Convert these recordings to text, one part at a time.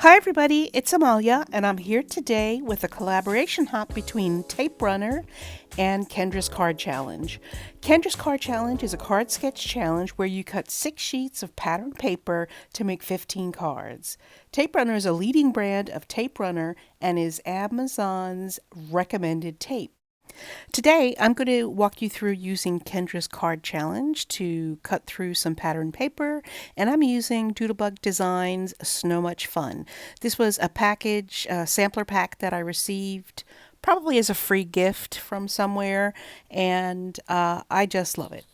Hi everybody, it's Amalia and I'm here today with a collaboration hop between TapeRunner and Kendra's Card Challenge. Kendra's Card Challenge is a card sketch challenge where you cut 6 sheets of patterned paper to make 15 cards. TapeRunner is a leading brand of tape runner and is Amazon's recommended tape. Today, I'm going to walk you through using Kendra's Card Challenge to cut through some pattern paper, and I'm using Doodlebug Designs Snow Much Fun. This was a package, a sampler pack that I received probably as a free gift from somewhere, and I just love it.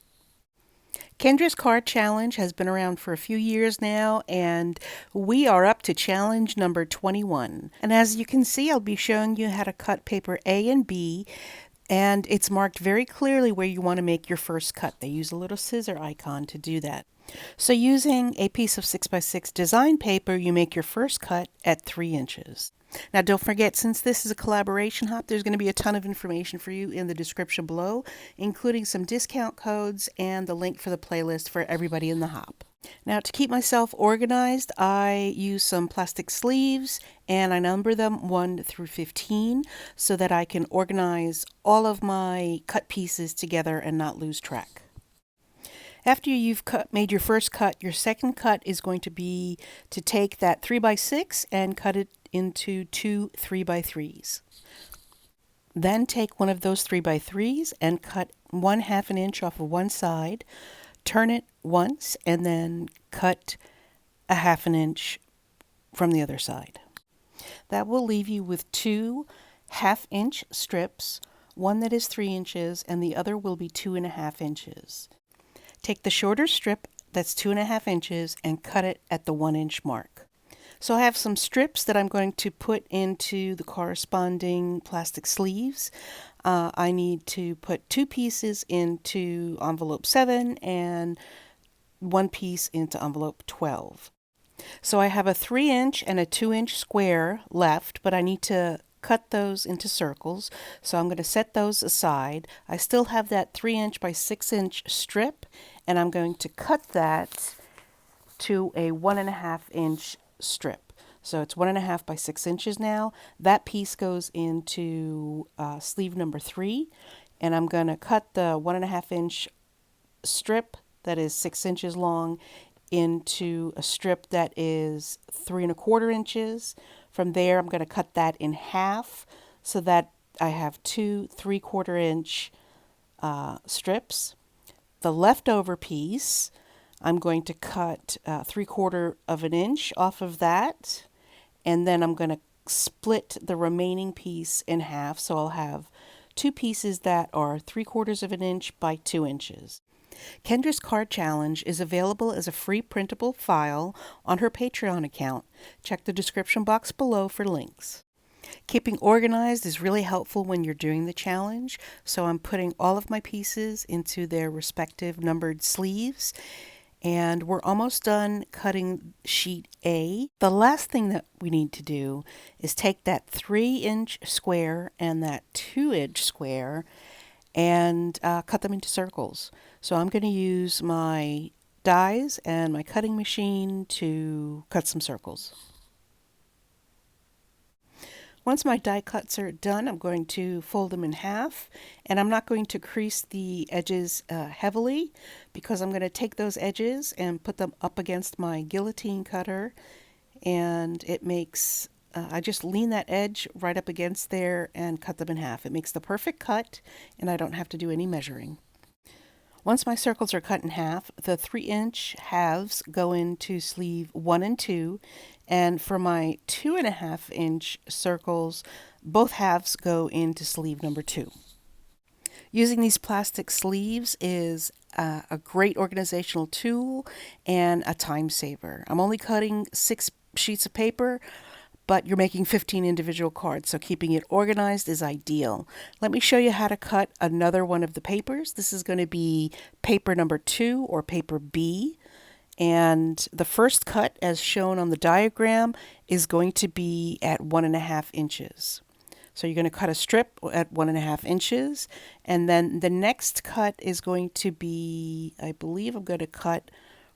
Kendra's Card Challenge has been around for a few years now, and we are up to challenge number 21. And as you can see, I'll be showing you how to cut paper A and B, and it's marked very clearly where you want to make your first cut. They use a little scissor icon to do that. So using a piece of 6x6 design paper, you make your first cut at 3 inches. Now don't forget, since this is a collaboration hop, there's going to be a ton of information for you in the description below, including some discount codes and the link for the playlist for everybody in the hop. Now to keep myself organized, I use some plastic sleeves and I number them 1 through 15 so that I can organize all of my cut pieces together and not lose track. After you've made your first cut, your second cut is going to be to take that 3x6 and cut it into 2 3x3s. Then take one of those 3x3s and cut 1/2 an inch off of one side, turn it once, and then cut 1/2 an inch from the other side. That will leave you with 2 1/2-inch strips, one that is 3 inches and the other will be 2.5 inches. Take the shorter strip that's 2.5 inches and cut it at the 1-inch mark. So I have some strips that I'm going to put into the corresponding plastic sleeves. I need to put 2 pieces into envelope 7 and 1 piece into envelope 12. So I have a 3-inch and a 2-inch square left, but I need to cut those into circles. So I'm going to set those aside. I still have that 3-inch by 6-inch strip, and I'm going to cut that to a 1.5-inch strip. So it's 1.5 by 6 inches now. That piece goes into sleeve number 3, and I'm going to cut the 1.5-inch strip that is 6 inches long into a strip that is 3.25 inches. From there, I'm going to cut that in half so that I have 2 3/4 inch strips. The leftover piece, I'm going to cut 3/4 of an inch off of that, and then I'm going to split the remaining piece in half, so I'll have 2 pieces that are 3/4 of an inch by 2 inches. Kendra's Card Challenge is available as a free printable file on her Patreon account. Check the description box below for links. Keeping organized is really helpful when you're doing the challenge, so I'm putting all of my pieces into their respective numbered sleeves. And we're almost done cutting sheet A. The last thing that we need to do is take that 3-inch square and that 2-inch square and cut them into circles. So I'm going to use my dies and my cutting machine to cut some circles. Once my die cuts are done, I'm going to fold them in half, and I'm not going to crease the edges heavily because I'm going to take those edges and put them up against my guillotine cutter, and it makes I just lean that edge right up against there and cut them in half. It makes the perfect cut, and I don't have to do any measuring. Once my circles are cut in half, the 3-inch halves go into sleeve 1 and 2, and for my 2.5-inch circles, both halves go into sleeve number 2. Using these plastic sleeves is a great organizational tool and a time saver. I'm only cutting 6 sheets of paper, but you're making 15 individual cards, so keeping it organized is ideal. Let me show you how to cut another one of the papers. This is going to be paper number 2 or paper B. And the first cut, as shown on the diagram, is going to be at 1.5 inches. So you're going to cut a strip at 1.5 inches, and then the next cut is going to be, I believe I'm going to cut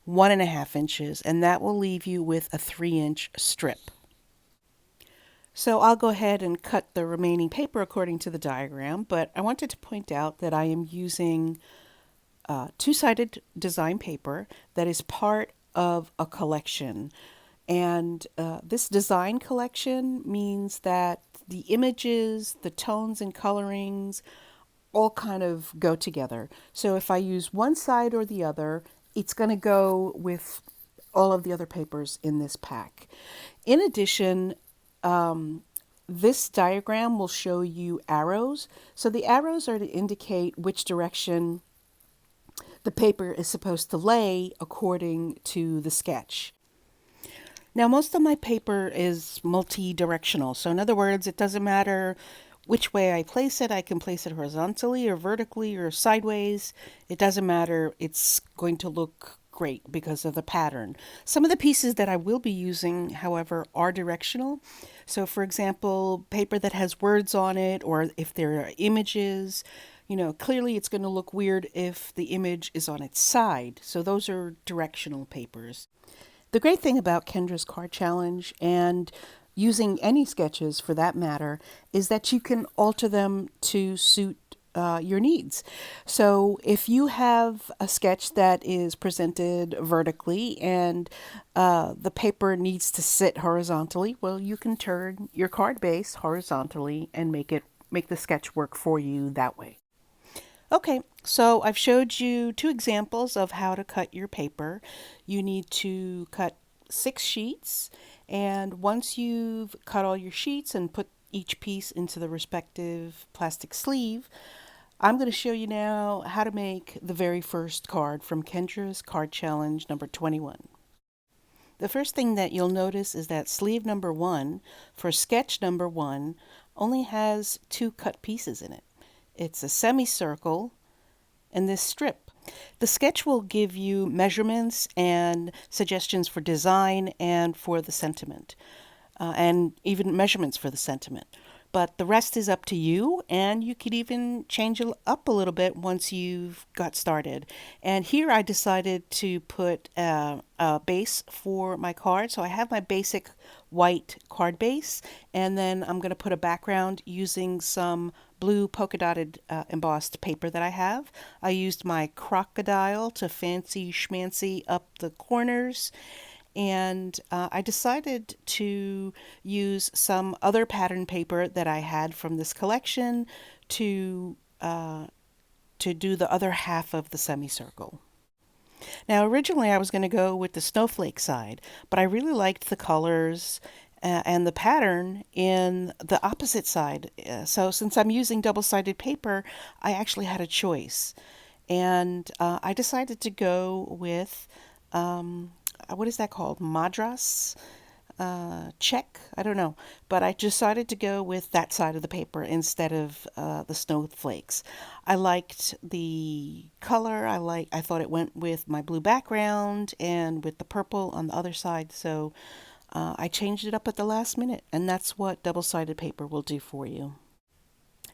1.5 inches, and that will leave you with a 3-inch strip. So I'll go ahead and cut the remaining paper according to the diagram, but I wanted to point out that I am using two-sided design paper that is part of a collection. And this design collection means that the images, the tones and colorings all kind of go together. So if I use one side or the other, it's going to go with all of the other papers in this pack. In addition, this diagram will show you arrows. So the arrows are to indicate which direction the paper is supposed to lay according to the sketch. Now, most of my paper is multi-directional. So in other words, it doesn't matter which way I place it. I can place it horizontally or vertically or sideways. It doesn't matter. It's going to look great because of the pattern. Some of the pieces that I will be using, however, are directional. So for example, paper that has words on it, or if there are images, clearly it's going to look weird if the image is on its side. So those are directional papers. The great thing about Kendra's card challenge, and using any sketches for that matter, is that you can alter them to suit your needs. So if you have a sketch that is presented vertically and the paper needs to sit horizontally, well, you can turn your card base horizontally and make the sketch work for you that way. Okay, so I've showed you two examples of how to cut your paper. You need to cut 6 sheets, and once you've cut all your sheets and put each piece into the respective plastic sleeve, I'm going to show you now how to make the very first card from Kendra's Card Challenge number 21. The first thing that you'll notice is that sleeve number 1 for sketch number 1 only has 2 cut pieces in it. It's a semicircle and this strip. The sketch will give you measurements and suggestions for design and for the sentiment, and even measurements for the sentiment. But the rest is up to you, and you could even change it up a little bit once you've got started. And here I decided to put a base for my card. So I have my basic white card base, and then I'm going to put a background using some blue polka dotted embossed paper that I have. I used my crocodile to fancy schmancy up the corners. And I decided to use some other pattern paper that I had from this collection to do the other half of the semicircle. Now, originally I was going to go with the snowflake side, but I really liked the colors and the pattern in the opposite side. So since I'm using double-sided paper, I actually had a choice. And I decided to go with what is that called? Madras? Check? I don't know. But I decided to go with that side of the paper instead of the snowflakes. I liked the color. I thought it went with my blue background and with the purple on the other side. So I changed it up at the last minute, and that's what double-sided paper will do for you.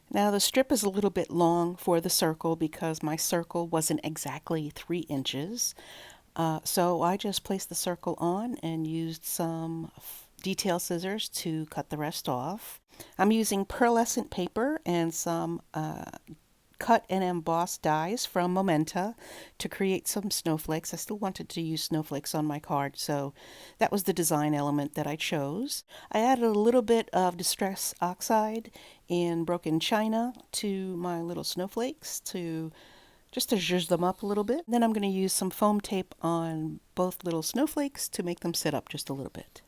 Now the strip is a little bit long for the circle because my circle wasn't exactly 3 inches. So I just placed the circle on and used some detail scissors to cut the rest off. I'm using pearlescent paper and some cut and embossed dies from Momenta to create some snowflakes. I still wanted to use snowflakes on my card, so that was the design element that I chose. I added a little bit of Distress Oxide in broken china to my little snowflakes just to zhuzh them up a little bit. Then I'm going to use some foam tape on both little snowflakes to make them sit up just a little bit.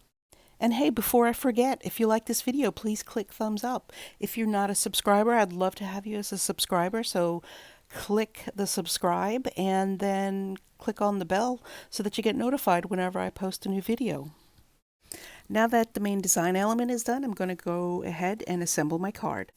And hey, before I forget, if you like this video, please click thumbs up. If you're not a subscriber, I'd love to have you as a subscriber. So click the subscribe and then click on the bell so that you get notified whenever I post a new video. Now that the main design element is done, I'm going to go ahead and assemble my card.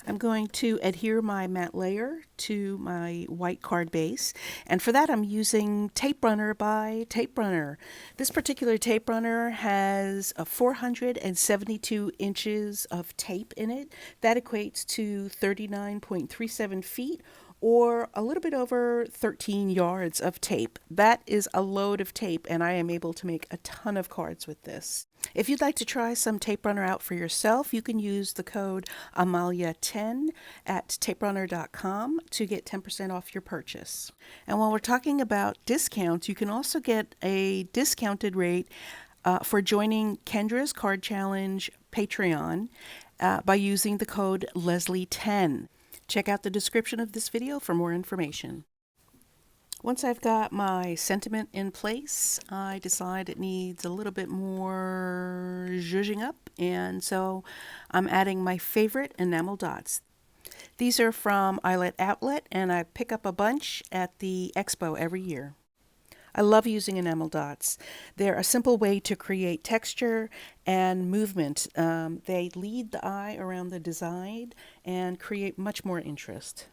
I'm going to adhere my matte layer to my white card base, and for that I'm using TapeRunner by TapeRunner. This particular TapeRunner has 472 inches of tape in it. That equates to 39.37 feet or a little bit over 13 yards of tape. That is a load of tape, and I am able to make a ton of cards with this. If you'd like to try some TapeRunner out for yourself, you can use the code Amalia10 at TapeRunner.com to get 10% off your purchase. And while we're talking about discounts, you can also get a discounted rate for joining Kendra's Card Challenge Patreon by using the code Leslie10. Check out the description of this video for more information. Once I've got my sentiment in place, I decide it needs a little bit more zhuzhing up, and so I'm adding my favorite enamel dots. These are from Eyelet Outlet, and I pick up a bunch at the expo every year. I love using enamel dots. They're a simple way to create texture and movement. They lead the eye around the design and create much more interest.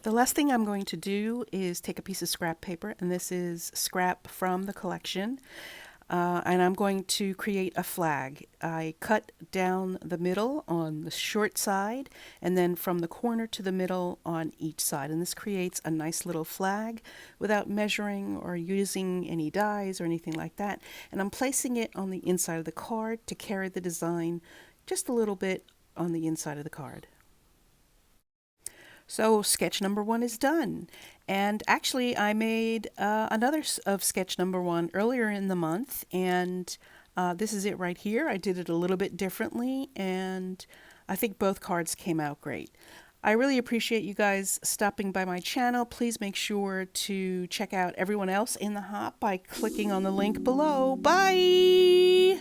The last thing I'm going to do is take a piece of scrap paper, and this is scrap from the collection, and I'm going to create a flag. I cut down the middle on the short side, and then from the corner to the middle on each side, and this creates a nice little flag without measuring or using any dies or anything like that. And I'm placing it on the inside of the card to carry the design just a little bit on the inside of the card. So sketch number 1 is done, and actually I made another of sketch number 1 earlier in the month, and this is it right here. I did it a little bit differently, and I think both cards came out great. I really appreciate you guys stopping by my channel. Please make sure to check out everyone else in the hop by clicking on the link below. Bye!